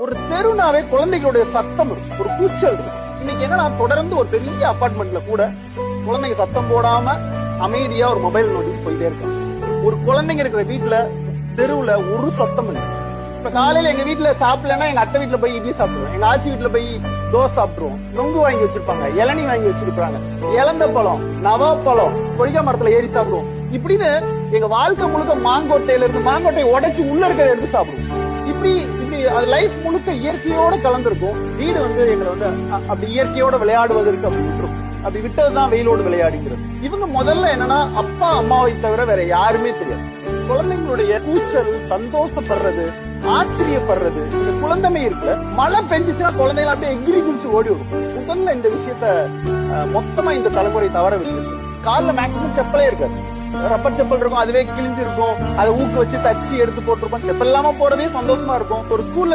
ஒரு தெருனாவே குழந்தைகளுடைய சத்தம் இருக்கும், ஒரு கூச்சல் இருக்கும். இன்னைக்கு என்னன்னா தொடர்ந்து ஒரு பெரிய அபார்ட்மெண்ட்ல கூட குழந்தைங்க சத்தம் போடாம அமைதியா ஒரு மொபைல் நோண்டி போயிட்டே இருக்காங்க. ஒரு குழந்தைங்க இருக்கிற வீட்டுல தெருவுல ஒரு சத்தம் இல்லை. இப்ப காலையில எங்க வீட்டுல சாப்பிடலன்னா எங்க அத்தை வீட்டுல போய் இட்லி சாப்பிடுவோம், எங்க ஆச்சி வீட்டுல போய் தோசை சாப்பிடுவோம், நொங்கு வாங்கி வச்சிருப்பாங்க, இளநீ வாங்கி வச்சிருப்பாங்க, இளந்த பழம், நவாப்பழம், கொய்யா மரத்துல ஏறி சாப்பிடுவோம். இப்படின்னு எங்க வாழ்க்கை முழுக்க மாங்கொட்டையில இருந்து மாங்கொட்டையை உடைச்சு உள்ள இருக்கிறத எடுத்து சாப்பிடுவோம். இப்படி அது லைஃப் முழுக்க இயற்கையோட கலந்துருக்கும். வீடு எங்களை அப்படி இயற்கையோட விளையாடுவதற்கு அப்படி விட்டுரும். அப்படி விட்டதுதான் வெயிலோடு விளையாடுகிறது. இவங்க முதல்ல என்னன்னா அப்பா அம்மாவை தவிர வேற யாருமே தெரியாது. குழந்தைங்களுடைய கூச்சல், சந்தோஷப்படுறது, ஆச்சரியப்படுறது, இந்த குழந்தைமை இருக்குல்ல, மழை பெஞ்சிச்சுன்னா குழந்தைகள் அப்படியே எகிரி குதிச்சு ஓடி விடும். முதல்ல இந்த விஷயத்த மொத்தமா இந்த தலைமுறை தவற விட்டுச்சு. கால்ல மேக்சிமம் செப்பலே இருக்காது, ரப்பர் செப்பல் இருக்கும், அதுவே கிழிஞ்சிருக்கும், அதை ஊக்கு வச்சு தச்சு எடுத்து போட்டிருப்போம். செப்பல் இல்லாம போறதே சந்தோஷமா இருக்கும். ஒரு ஸ்கூல்ல